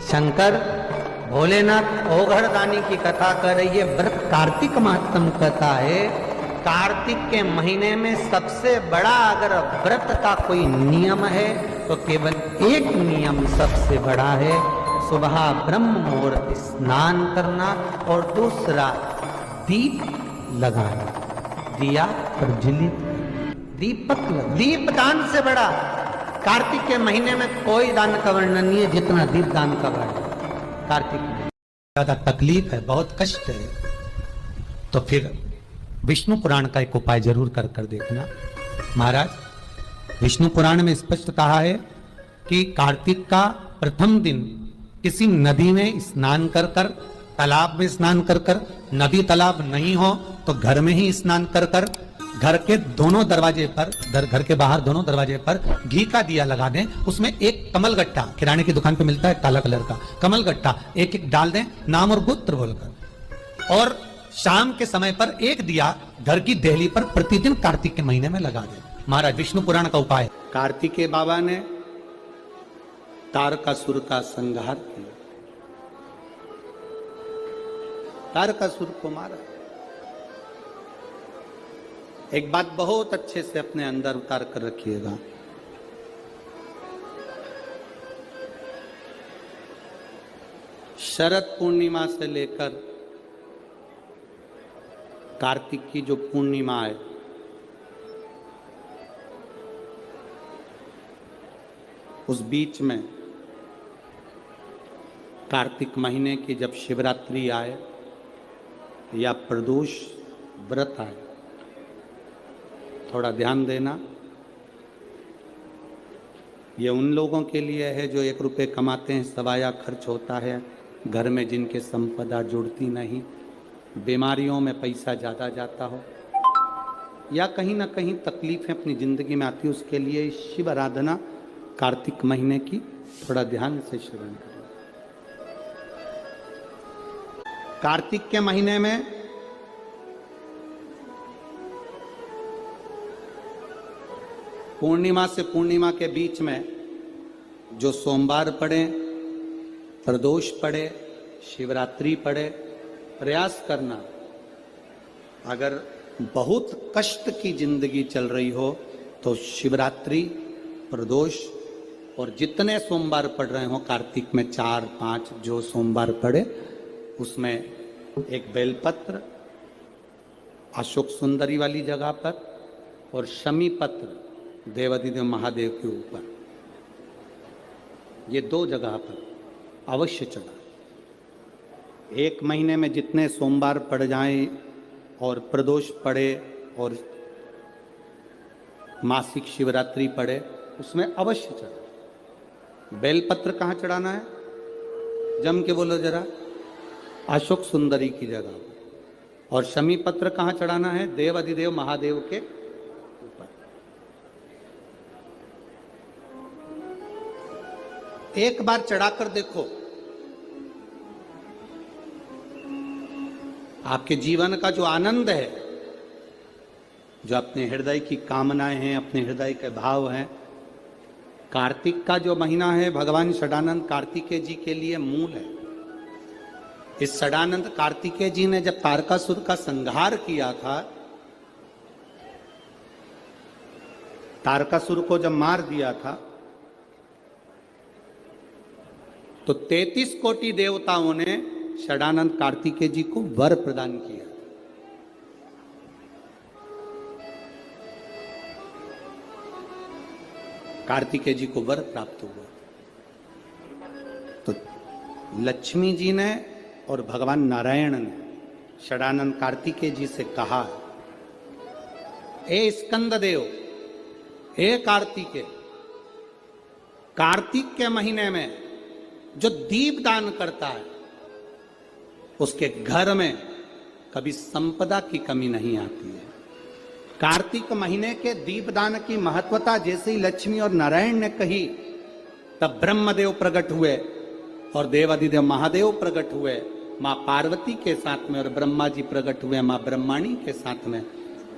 शंकर भोलेनाथ ओघड़दानी की कथा कर रही है। व्रत कार्तिक मातम कथा है। कार्तिक के महीने में सबसे बड़ा अगर व्रत का कोई नियम है तो केवल एक नियम सबसे बड़ा है, सुबह ब्रह्म मुहूर्त स्नान करना और दूसरा दीप लगाना, दिया प्रज्वलित, दीप दान से बड़ा कार्तिक के महीने में कोई दान का वर्णन नहीं है जितना दीप दान का वर्णन। कार्तिक में ज्यादा तकलीफ है, बहुत कष्ट है, तो फिर विष्णु पुराण का एक उपाय जरूर कर देखना। महाराज, विष्णु पुराण में स्पष्ट कहा है कि कार्तिक का प्रथम दिन किसी नदी में स्नान कर कर, तालाब में स्नान कर कर, नदी तालाब नहीं हो तो घर में ही स्नान कर कर, घर के दोनों दरवाजे पर, घर के बाहर दोनों दरवाजे पर घी का दिया लगा दें, उसमें एक कमल गट्टा, किराने की दुकान पे मिलता है काला कलर का कमल गट्टा, एक एक डाल दें नाम और गोत्र बोलकर, और शाम के समय पर एक दिया घर की देहली पर प्रतिदिन कार्तिक के महीने में लगा दें। महाराज, विष्णु पुराण का उपाय। कार्तिकेय बाबा ने तारकासुर का संहार किया, तारकासुर को मारा। एक बात बहुत अच्छे से अपने अंदर उतार कर रखिएगा, शरद पूर्णिमा से लेकर कार्तिक की जो पूर्णिमा है, उस बीच में कार्तिक महीने की जब शिवरात्रि आए या प्रदोष व्रत आए, थोड़ा ध्यान देना। ये उन लोगों के लिए है जो 1 रुपये कमाते हैं, सवाया खर्च होता है, घर में जिनके संपदा जुड़ती नहीं, बीमारियों में पैसा ज़्यादा जाता हो, या कहीं ना कहीं तकलीफें अपनी ज़िंदगी में आती है, उसके लिए शिव आराधना कार्तिक महीने की थोड़ा ध्यान से श्रवण करें। कार्तिक के महीने में पूर्णिमा से पूर्णिमा के बीच में जो सोमवार पड़े, प्रदोष पड़े, शिवरात्रि पड़े, प्रयास करना, अगर बहुत कष्ट की जिंदगी चल रही हो तो शिवरात्रि, प्रदोष और जितने सोमवार पड़ रहे हो कार्तिक में 4-5 जो सोमवार पड़े, उसमें एक बेलपत्र अशोक सुंदरी वाली जगह पर और शमी पत्र देवाधिदेव महादेव के ऊपर, ये 2 जगह पर अवश्य चढ़ा। 1 महीने में जितने सोमवार पड़ जाएं और प्रदोष पड़े और मासिक शिवरात्रि पड़े, उसमें अवश्य चढ़ा। बेलपत्र कहाँ चढ़ाना है? जम के बोलो जरा। अशोक सुंदरी की जगह। और शमी पत्र कहाँ चढ़ाना है? देव अधिदेव महादेव के ऊपर। एक बार चढ़ाकर देखो, आपके जीवन का जो आनंद है, जो अपने हृदय की कामनाएं हैं, अपने हृदय के भाव हैं, कार्तिक का जो महीना है भगवान षडानंद कार्तिकेय जी के लिए मूल है। इस षडानंद कार्तिकेय जी ने जब तारकासुर का संहार किया था, तारकासुर को जब मार दिया था, तो 33 कोटि देवताओं ने षडानंद कार्तिकेय जी को वर प्रदान किया। कार्तिकेय जी को वर प्राप्त हुआ। तो लक्ष्मी जी ने और भगवान नारायण ने षडानंद कार्तिकेय जी से कहा, ए स्कंद देव, ए कार्तिकेय, कार्तिक के महीने में जो दीप दान करता है उसके घर में कभी संपदा की कमी नहीं आती है। कार्तिक महीने के दीपदान की महत्वता जैसे ही लक्ष्मी और नारायण ने कही, तब ब्रह्मदेव प्रकट हुए और देवाधिदेव महादेव प्रकट हुए मां पार्वती के साथ में, और ब्रह्मा जी प्रकट हुए मां ब्रह्माणी के साथ में।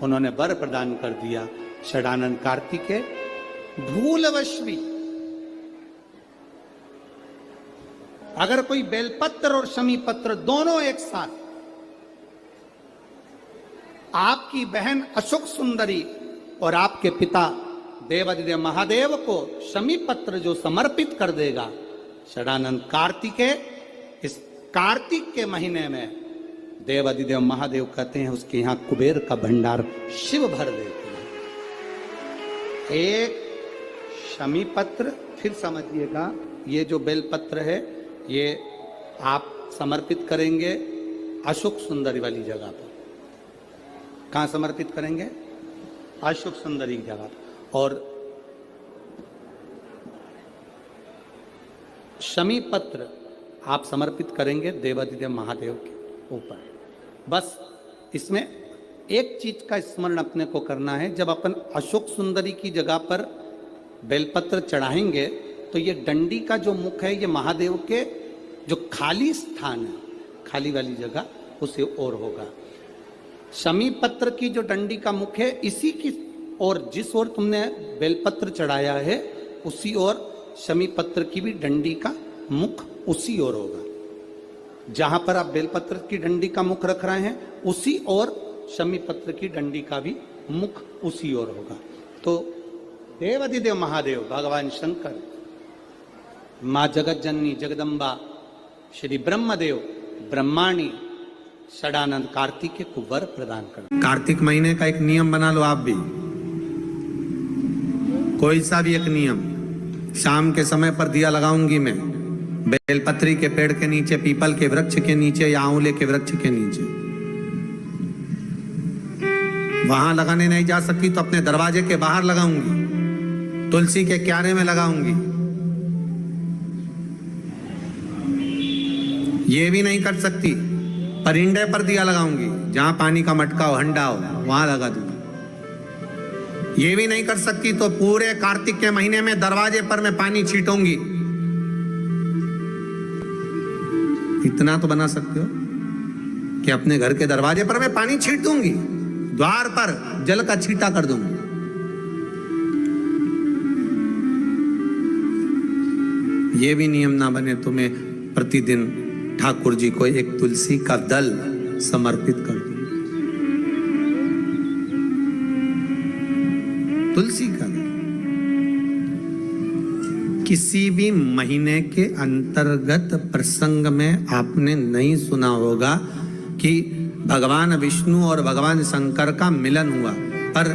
उन्होंने वर प्रदान कर दिया। षडानंद कार्तिकेय भूलवश भी अगर कोई बेलपत्र और शमी पत्र दोनों एक साथ आपकी बहन अशोक सुंदरी और आपके पिता देवादिदेव महादेव को शमी पत्र जो समर्पित कर देगा, षडानंद कार्तिकेय, इस कार्तिक के महीने में देवादिदेव महादेव कहते हैं उसके यहां कुबेर का भंडार शिव भर देते हैं। एक शमी पत्र, फिर समझिएगा, ये जो बेलपत्र है ये आप समर्पित करेंगे अशोक सुंदरी वाली जगह पर। कहां समर्पित करेंगे? अशोक सुंदरी की जगह। और शमी पत्र आप समर्पित करेंगे देवादिदेव महादेव के ऊपर। बस इसमें एक चीज का स्मरण अपने को करना है, जब अपन अशोक सुंदरी की जगह पर बेलपत्र चढ़ाएंगे तो ये डंडी का जो मुख है ये महादेव के जो खाली स्थान है, खाली वाली जगह, उसे ओर होगा। शमी पत्र की जो डंडी का मुख है इसी की और जिस ओर तुमने बेलपत्र चढ़ाया है उसी ओर शमी पत्र की भी डंडी का मुख उसी ओर होगा। जहां पर आप बेलपत्र की डंडी का मुख रख रहे हैं उसी ओर शमी पत्र की डंडी का भी मुख उसी ओर होगा। तो देवादिदेव महादेव भगवान शंकर, मां जगत जननी जगदम्बा, श्री ब्रह्मदेव ब्रह्माणी षडानंद कार्तिकेय को वर प्रदान कर। कार्तिक महीने का एक नियम बना लो आप भी, कोई सा भी एक नियम। शाम के समय पर दिया लगाऊंगी मैं बेलपत्री के पेड़ के नीचे, पीपल के वृक्ष के नीचे या आंवले के वृक्ष के नीचे। वहां लगाने नहीं जा सकती तो अपने दरवाजे के बाहर लगाऊंगी, तुलसी के क्यारे में लगाऊंगी। ये भी नहीं कर सकती परिंदे पर दिया लगाऊंगी, जहां पानी का मटका हो, हंडा हो, वहां लगा दूंगी। ये भी नहीं कर सकती तो पूरे कार्तिक के महीने में दरवाजे पर मैं पानी छीटूंगी। इतना तो बना सकते हो कि अपने घर के दरवाजे पर मैं पानी छीट दूंगी, द्वार पर जल का छींटा कर दूंगी। ये भी नियम ना बने तो मैं प्रतिदिन ठाकुर जी को एक तुलसी का दल समर्पित कर दूं। तुलसी का दल किसी भी महीने के अंतर्गत प्रसंग में आपने नहीं सुना होगा कि भगवान विष्णु और भगवान शंकर का मिलन हुआ, पर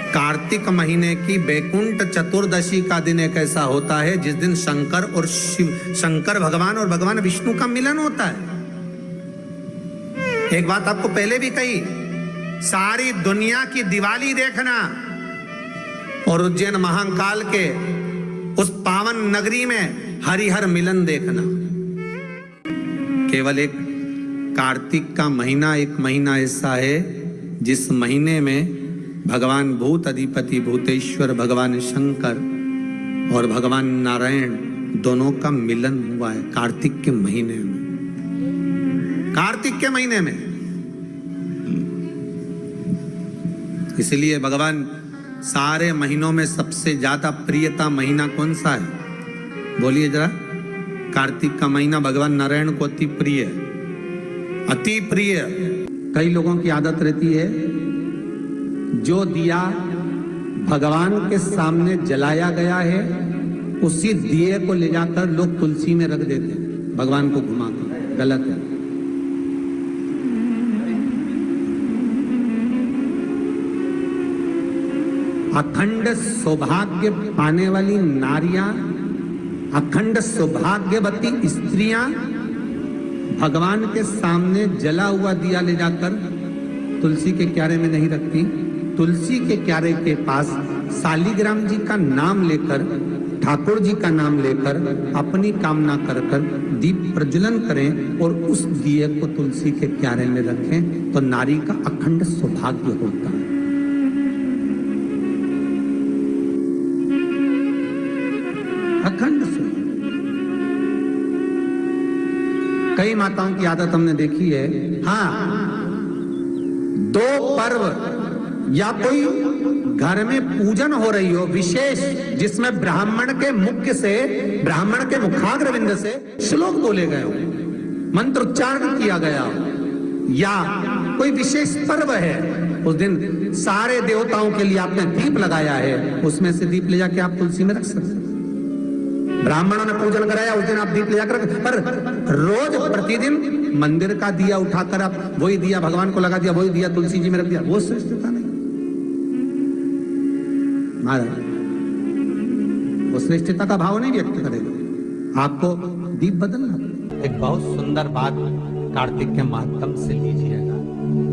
कार्तिक महीने की बैकुंठ चतुर्दशी का दिन एक ऐसा होता है जिस दिन शंकर और शिव, शंकर भगवान और भगवान विष्णु का मिलन होता है। एक बात आपको पहले भी कही, सारी दुनिया की दिवाली देखना और उज्जैन महाकाल के उस पावन नगरी में हरिहर मिलन देखना। केवल एक कार्तिक का महीना, एक महीना ऐसा है जिस महीने में भगवान भूत अधिपति भूतेश्वर भगवान शंकर और भगवान नारायण दोनों का मिलन हुआ है कार्तिक के महीने में। कार्तिक के महीने में इसलिए भगवान सारे महीनों में सबसे ज्यादा प्रियता महीना कौन सा है? बोलिए जरा। कार्तिक का महीना भगवान नारायण को अति प्रिय है, अति प्रिय। कई लोगों की आदत रहती है जो दिया भगवान के सामने जलाया गया है उसी दिए को ले जाकर लोग तुलसी में रख देते हैं, भगवान को घुमाकर। गलत है। अखंड सौभाग्य पाने वाली नारियां, अखंड सौभाग्यवती स्त्रियां भगवान के सामने जला हुआ दिया ले जाकर तुलसी के क्यारे में नहीं रखती। तुलसी के क्यारे के पास शालिग्राम जी का नाम लेकर, ठाकुर जी का नाम लेकर अपनी कामना कर दीप प्रज्वलन करें और उस दिए को तुलसी के क्यारे में रखें तो नारी का अखंड सौभाग्य होता है। अखंड सौभाग्य। कई माताओं की आदत हमने देखी है, हाँ, दो पर्व या कोई घर में पूजन हो रही हो विशेष, जिसमें ब्राह्मण के मुखाग्र बिंद से श्लोक बोले गए हो, मंत्र उच्चारण किया गया हो, या कोई विशेष पर्व है, उस दिन सारे देवताओं के लिए आपने दीप लगाया है, उसमें से दीप ले जाके आप तुलसी में रख सकते हैं। ब्राह्मणों ने पूजन कराया, उस दिन आप दीप ले जाकर, पर रोज प्रतिदिन मंदिर का दिया उठाकर आप वही दिया भगवान को लगा दिया, वही दिया तुलसी जी में रख दिया, वो श्रेष्ठता नहीं महाराज, वो श्रेष्ठता का भाव नहीं व्यक्त करेगा, आपको दीप बदलना। एक बहुत सुंदर बात कार्तिक के माध्यम से लीजिएगा,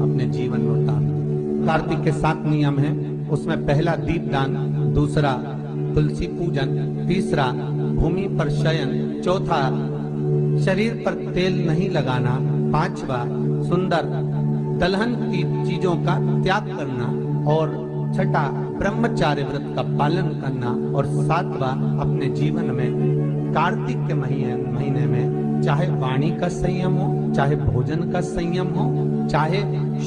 अपने जीवन में उतारना। कार्तिक के 7 नियम हैं, उसमें पहला दीपदान, दूसरा तुलसी पूजन, तीसरा भूमि पर शयन, चौथा शरीर पर तेल नहीं लगाना, पांचवा सुंदर दलहन की चीजों का त्याग करना, और छठा ब्रह्मचार्य व्रत का पालन करना, और सातवां अपने जीवन में कार्तिक के महीने में चाहे वाणी का संयम हो, चाहे भोजन का संयम हो, चाहे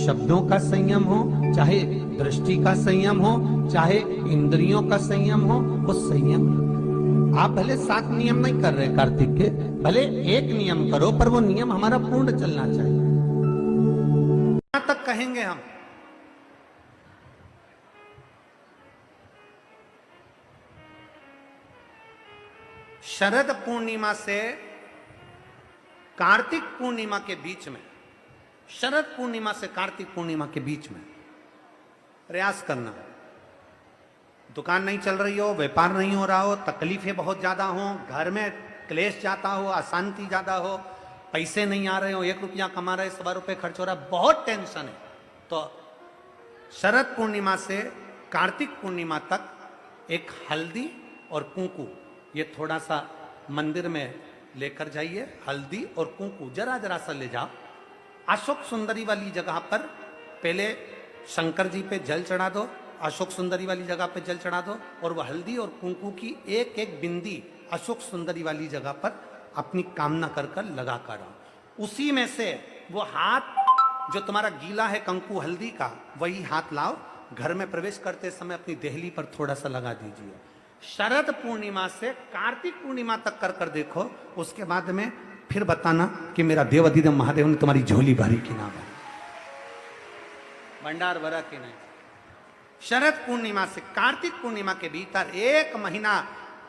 शब्दों का संयम हो, चाहे दृष्टि का संयम हो, चाहे इंद्रियों का संयम हो, वो संयम। आप भले 7 नियम नहीं कर रहे कार्तिक के, भले एक नियम करो, पर वो नियम हमारा पूर्ण चलना चाहिए। यहां तक कहेंगे हम, शरद पूर्णिमा से कार्तिक पूर्णिमा के बीच में, शरद पूर्णिमा से कार्तिक पूर्णिमा के बीच में प्रयास करना। दुकान नहीं चल रही हो, व्यापार नहीं हो रहा हो, तकलीफें बहुत ज्यादा हो, घर में क्लेश जाता हो, अशांति ज्यादा हो, पैसे नहीं आ रहे हो, 1 रुपया कमा रहे, 100 रुपये खर्च हो रहा है, बहुत टेंशन है, तो शरद पूर्णिमा से कार्तिक पूर्णिमा तक एक हल्दी और कुंकू, ये थोड़ा सा मंदिर में लेकर जाइए, हल्दी और कुंकू जरा जरा सा ले जाओ, अशोक सुंदरी वाली जगह पर पहले शंकर जी पे जल चढ़ा दो, अशोक सुंदरी वाली जगह पे जल चढ़ा दो, और वह हल्दी और कुंकू की एक एक बिंदी अशोक सुंदरी वाली जगह पर अपनी कामना कर कर लगा कर आओ। उसी में से वो हाथ जो तुम्हारा गीला है कंकु हल्दी का, वही हाथ लाओ, घर में प्रवेश करते समय अपनी देहली पर थोड़ा सा लगा दीजिए। शरद पूर्णिमा से कार्तिक पूर्णिमा तक कर कर देखो, उसके बाद में फिर बताना कि मेरा देवाधिदेव महादेव ने तुम्हारी झोली भरी कि ना भरी, भंडार भरा कि नहीं। शरद पूर्णिमा से कार्तिक पूर्णिमा के भीतर 1 महीना,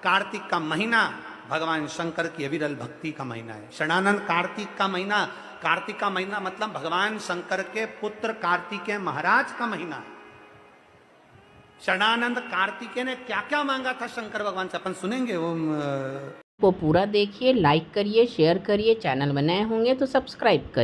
कार्तिक का महीना भगवान शंकर की अविरल भक्ति का महीना है। षडानंद कार्तिक का महीना, कार्तिक का महीना मतलब भगवान शंकर के पुत्र कार्तिकेय महाराज का महीना है। षडानंद कार्तिकेय ने क्या क्या मांगा था शंकर भगवान से, अपन सुनेंगे वो पूरा देखिए, लाइक करिए, शेयर करिए, चैनल बनाए होंगे तो सब्सक्राइब करिए।